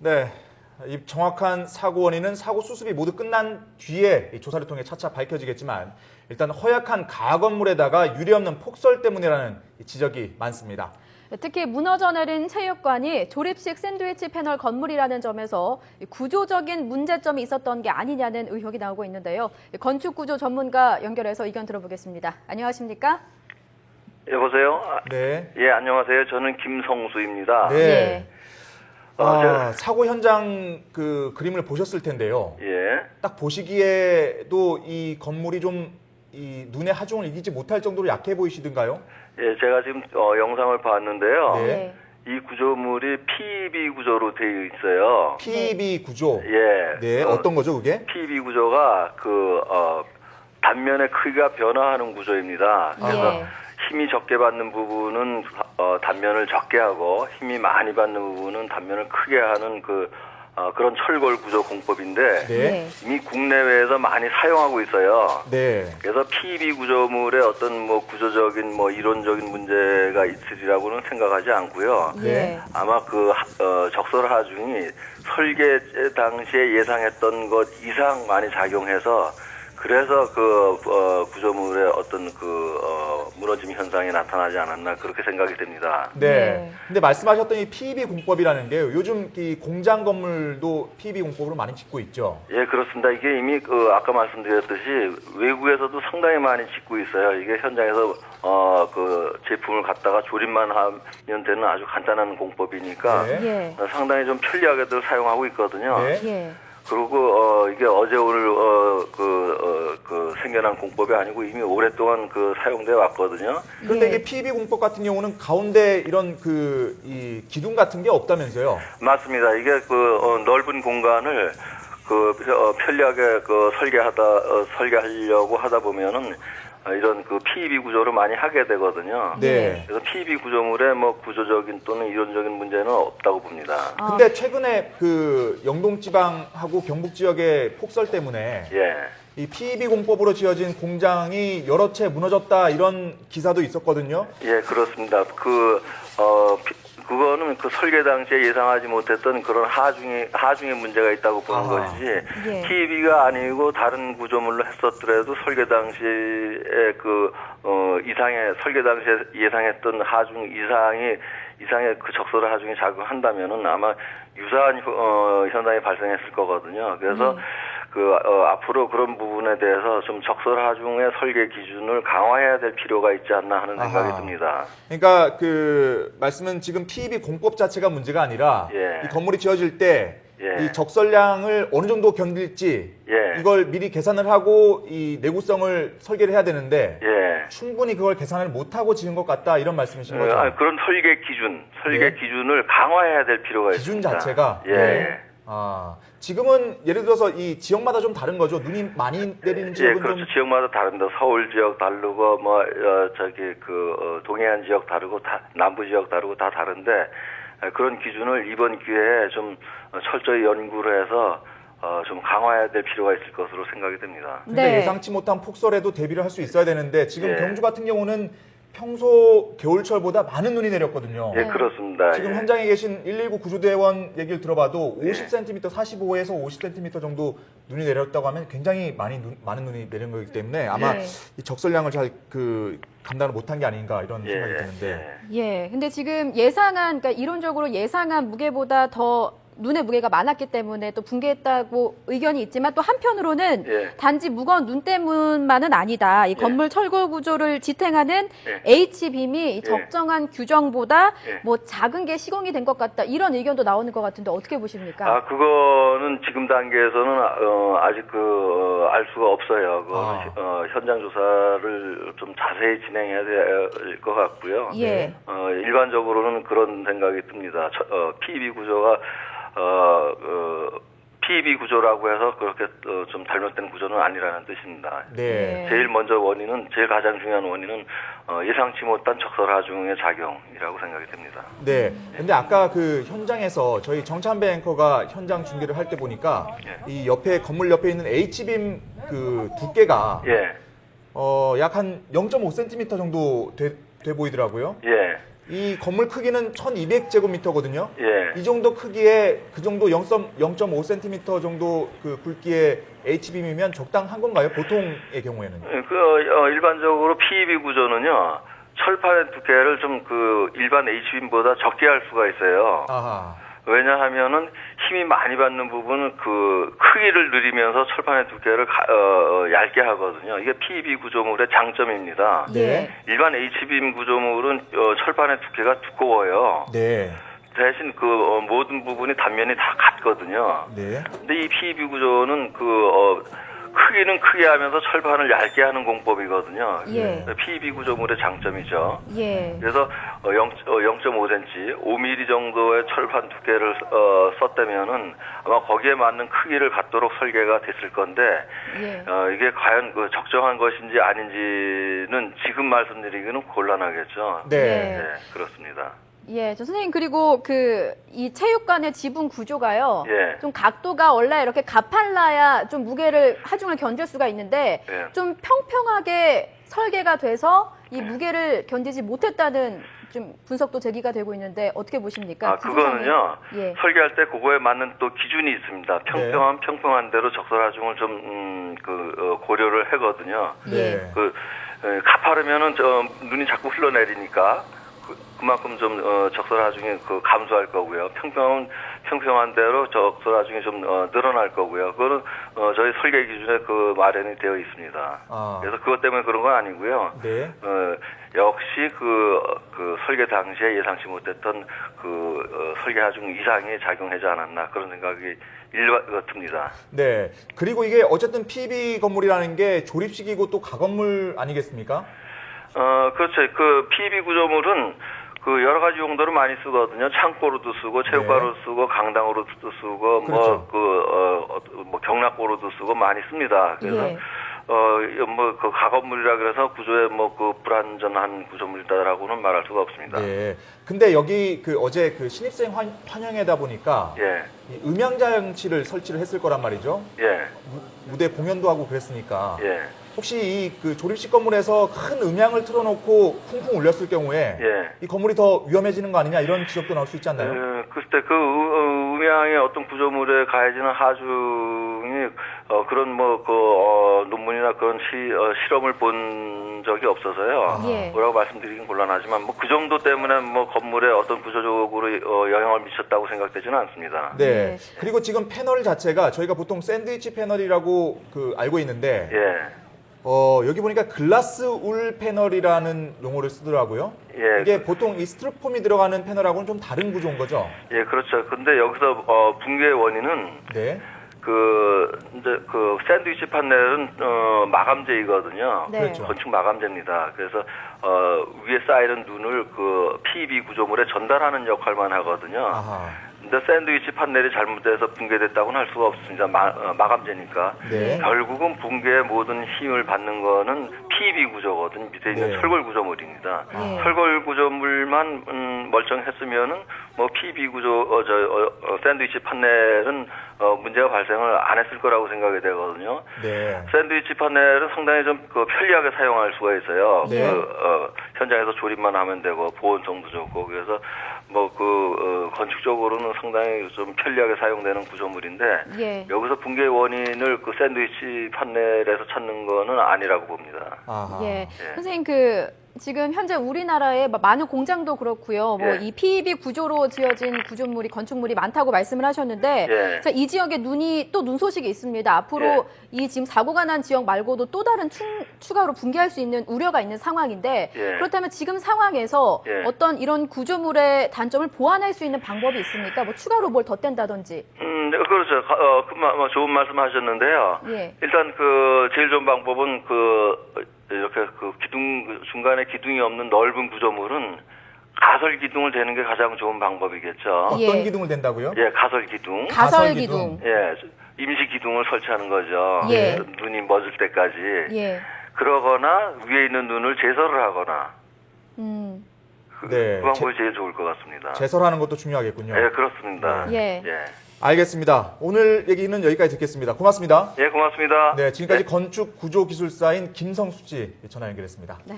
네, 이 정확한 사고 원인은 사고 수습이 모두 끝난 뒤에 이 조사를 통해 차차 밝혀지겠지만 일단 허약한 가건물에다가 유례없는 폭설 때문이라는 지적이 많습니다. 특히 무너져 내린 체육관이 조립식 샌드위치 패널 건물이라는 점에서 구조적인 문제점이 있었던 게 아니냐는 의혹이 나오고 있는데요. 건축구조 전문가 연결해서 의견 들어보겠습니다. 안녕하십니까? 여보세요? 네. 예, 안녕하세요. 저는 김성수입니다. 네. 예. 사고 현장 그 그림을 보셨을 텐데요. 예. 딱 보시기에도 이 건물이 좀 이 눈에 하중을 이기지 못할 정도로 약해 보이시던가요? 예, 제가 지금 영상을 봤는데요. 네. 이 구조물이 PEB 구조로 되어 있어요. PEB 구조. 예. 네, 어떤 거죠, 그게? PEB 구조가 단면의 크기가 변화하는 구조입니다. 그래서 예. 힘이 적게 받는 부분은 단면을 적게 하고 힘이 많이 받는 부분은 단면을 크게 하는 그런 철골 구조 공법인데 네. 이미 국내외에서 많이 사용하고 있어요. 네. 그래서 PEB 구조물에 어떤 구조적인 이론적인 문제가 있으리라고는 생각하지 않고요. 예. 아마 적설 하중이 설계 당시에 예상했던 것 이상 많이 작용해서 그래서 구조물의 어떤 무너짐 현상이 나타나지 않았나 그렇게 생각이 됩니다. 네. 네. 근데 말씀하셨던 이 PEB 공법이라는 게요. 요즘 이 공장 건물도 PEB 공법으로 많이 짓고 있죠. 예, 그렇습니다. 이게 이미 아까 말씀드렸듯이 외국에서도 상당히 많이 짓고 있어요. 이게 현장에서 제품을 갖다가 조립만 하면 되는 아주 간단한 공법이니까 네. 예. 상당히 좀 편리하게들 사용하고 있거든요. 네. 예. 그리고 이게 어제 오늘 생겨난 공법이 아니고 이미 오랫동안 사용돼 왔거든요. 그런데 예. 이게 PEB 공법 같은 경우는 가운데 이런 이 기둥 같은 게 없다면서요? 맞습니다. 이게 넓은 공간을 편리하게 설계하려고 하다 보면은 이런 PEB 구조를 많이 하게 되거든요. 네. 그래서 PEB 구조물에 구조적인 또는 이론적인 문제는 없다고 봅니다. 근데 최근에 영동 지방하고 경북 지역의 폭설 때문에 예. 이 PEB 공법으로 지어진 공장이 여러 채 무너졌다 이런 기사도 있었거든요. 예, 그렇습니다. 그거는 설계 당시에 예상하지 못했던 그런 하중의 문제가 있다고 보는 것이지, 예. PEB가 아니고 다른 구조물로 했었더라도 설계 당시에 설계 당시에 예상했던 하중 이상의 적설 하중이 작용한다면은 아마 유사한 현상이 발생했을 거거든요. 그래서 앞으로 그런 부분에 대해서 좀 적설 하중의 설계 기준을 강화해야 될 필요가 있지 않나 하는 생각이 듭니다. 그러니까 말씀은 지금 PEB 공법 자체가 문제가 아니라 예. 이 건물이 지어질 때 예. 이 적설량을 어느 정도 견딜지 예. 이걸 미리 계산을 하고 이 내구성을 설계를 해야 되는데 예. 충분히 그걸 계산을 못하고 지은 것 같다 이런 말씀이신 거죠? 그런 설계 기준을 강화해야 될 필요가 기준 있습니다. 자체가? 예. 네. 지금은 예를 들어서 이 지역마다 좀 다른 거죠? 눈이 많이 내리는 예, 지역은 그렇죠. 좀 지역마다 다릅니다. 서울 지역 다르고 동해안 지역 다르고 남부 지역 다르고 다 다른데 그런 기준을 이번 기회에 좀 철저히 연구를 해서 좀 강화해야 될 필요가 있을 것으로 생각이 됩니다. 근데 네. 예상치 못한 폭설에도 대비를 할 수 있어야 되는데 지금 예. 경주 같은 경우는 평소 겨울철보다 많은 눈이 내렸거든요. 예, 그렇습니다. 지금 예. 현장에 계신 119 구조대원 얘기를 들어봐도 50cm, 45에서 50cm 정도 눈이 내렸다고 하면 굉장히 많은 눈이 내린 거기 때문에 아마 예. 이 적설량을 잘 감당을 못한 게 아닌가 이런 생각이 드는데. 예. 근데 지금 그러니까 이론적으로 예상한 무게보다 더 눈의 무게가 많았기 때문에 또 붕괴했다고 의견이 있지만 또 한편으로는 예. 단지 무거운 눈 때문만은 아니다. 이 건물 철골 구조를 지탱하는 H빔이 이 적정한 규정보다 예. 작은 게 시공이 된 것 같다. 이런 의견도 나오는 것 같은데 어떻게 보십니까? 그거는 지금 단계에서는 아직 알 수가 없어요. 현장 조사를 좀 자세히 진행해야 될 것 같고요. 예. 일반적으로는 그런 생각이 듭니다. PEB 구조가 PEB 구조라고 해서 그렇게 좀 잘못된 구조는 아니라는 뜻입니다. 네. 제일 가장 중요한 원인은 예상치 못한 적설 하중의 작용이라고 생각이 됩니다. 네. 근데 아까 현장에서 저희 정찬배 앵커가 현장 중계를 할 때 보니까 이 건물 옆에 있는 H빔 두께가 예. 약 한 0.5cm 정도 돼 보이더라고요. 예. 이 건물 크기는 1200제곱미터거든요. 예. 이 정도 크기에 그 정도 0.5cm 정도 그 굵기의 H빔이면 적당한 건가요? 보통의 경우에는. 일반적으로 PEB 구조는요, 철판의 두께를 좀 그 일반 H빔보다 적게 할 수가 있어요. 아하. 왜냐하면은 힘이 많이 받는 부분은 그 크기를 늘리면서 철판의 두께를 얇게 하거든요. 이게 PEB 구조물의 장점입니다. 네. 일반 H빔 구조물은 철판의 두께가 두꺼워요. 네. 대신 그 모든 부분이 단면이 다 같거든요. 네. 근데 이 PEB 구조는 크기는 크게 하면서 철판을 얇게 하는 공법이거든요. 예. PEB 구조물의 장점이죠. 예. 그래서 0.5cm, 5mm 정도의 철판 두께를 썼다면은 아마 거기에 맞는 크기를 갖도록 설계가 됐을 건데 예. 이게 과연 그 적정한 것인지 아닌지는 지금 말씀드리기는 곤란하겠죠. 네. 네, 그렇습니다. 예, 저 선생님 그리고 이 체육관의 지붕 구조가요. 예. 좀 각도가 원래 이렇게 가팔라야 좀 무게를 하중을 견딜 수가 있는데 예. 좀 평평하게 설계가 돼서 이 무게를 견디지 못했다는 좀 분석도 제기가 되고 있는데 어떻게 보십니까? 그거는요. 예. 설계할 때 그거에 맞는 또 기준이 있습니다. 평평한 대로 적설 하중을 좀 고려를 하거든요. 예. 가파르면은 눈이 자꾸 흘러내리니까 그만큼 좀 적설 하중이 감소할 거고요. 평평한 대로 적설 하중이 좀 늘어날 거고요. 그거는 저희 설계 기준에 마련이 되어 있습니다. 그래서 그것 때문에 그런 건 아니고요. 네. 역시 설계 당시에 예상치 못했던 설계 하중 이상이 작용하지 않았나 그런 생각이 듭니다. 네. 그리고 이게 어쨌든 PEB 건물이라는 게 조립식이고 또 가건물 아니겠습니까? 그렇죠. PEB 구조물은 여러 가지 용도로 많이 쓰거든요. 창고로도 쓰고, 체육관으로도 쓰고, 강당으로도 쓰고, 그렇죠. 경락고로도 쓰고 많이 씁니다. 그래서, 예. 가건물이라 그래서 구조에 불완전한 구조물이다라고는 말할 수가 없습니다. 네. 근데 여기 어제 신입생 환영회다 보니까 예. 이 음향 장치를 설치를 했을 거란 말이죠. 예. 무대 공연도 하고 그랬으니까. 예. 혹시 이 조립식 건물에서 큰 음향을 틀어놓고 쿵쿵 울렸을 경우에 예. 이 건물이 더 위험해지는 거 아니냐 이런 지적도 나올 수 있지 않나요? 그때 음향의 어떤 구조물에 가해지는 하중이 그런 논문이나 그런 실험을 본 적이 없어서요. 예. 뭐라고 말씀드리긴 곤란하지만 그 정도 때문에 건물에 어떤 구조적으로 영향을 미쳤다고 생각되지는 않습니다. 네. 예. 그리고 지금 패널 자체가 저희가 보통 샌드위치 패널이라고 알고 있는데 예. 여기 보니까 글라스 울 패널이라는 용어를 쓰더라고요. 예. 이게 보통 이 스티로폼이 들어가는 패널하고는 좀 다른 구조인 거죠? 예, 그렇죠. 근데 여기서 붕괴의 원인은 네. 샌드위치 판넬은 마감재이거든요. 네. 그렇죠. 건축 마감재입니다. 그래서 위에 쌓이는 눈을 PEB 구조물에 전달하는 역할만 하거든요. 아하. 근데 샌드위치 판넬이 잘못돼서 붕괴됐다고는 할 수가 없습니다. 마감재니까. 네. 결국은 붕괴의 모든 힘을 받는 거는 PEB 구조거든. 밑에 있는 네. 철골 구조물입니다. 네. 철골 구조물만 멀쩡했으면은 PEB 구조 샌드위치 판넬은 문제가 발생을 안 했을 거라고 생각이 되거든요. 네. 샌드위치 판넬은 상당히 좀 편리하게 사용할 수가 있어요. 네. 현장에서 조립만 하면 되고 보온성도 좋고 그래서 건축적으로는 상당히 좀 편리하게 사용되는 구조물인데 예. 여기서 붕괴 원인을 샌드위치 판넬에서 찾는 거는 아니라고 봅니다. 아하. 예. 선생님 지금 현재 우리나라에 많은 공장도 그렇고요. 예. 이 PEB 구조로 지어진 건축물이 많다고 말씀을 하셨는데 예. 자, 이 지역에 눈 소식이 있습니다. 앞으로 이 지금 사고가 난 지역 말고도 또 다른 추가로 붕괴할 수 있는 우려가 있는 상황인데 예. 그렇다면 지금 상황에서 예. 어떤 이런 구조물의 단점을 보완할 수 있는 방법이 있습니까? 추가로 뭘 덧댄다든지. 네, 그렇죠. 좋은 말씀하셨는데요. 예. 일단 제일 좋은 방법은 이렇게 중간에 기둥이 없는 넓은 구조물은 가설 기둥을 대는 게 가장 좋은 방법이겠죠. 어떤 예. 기둥을 댄다고요? 예, 가설 기둥. 가설 기둥. 예, 임시 기둥을 설치하는 거죠. 예. 눈이 멎을 때까지. 예. 그러거나 위에 있는 눈을 제설을 하거나. 네. 그 방법이 제일 좋을 것 같습니다. 제설하는 것도 중요하겠군요. 예, 그렇습니다. 예. 예. 알겠습니다. 오늘 얘기는 여기까지 듣겠습니다. 고맙습니다. 예, 고맙습니다. 네, 지금까지 건축 구조 기술사인 김성수 씨 전화 연결했습니다. 네.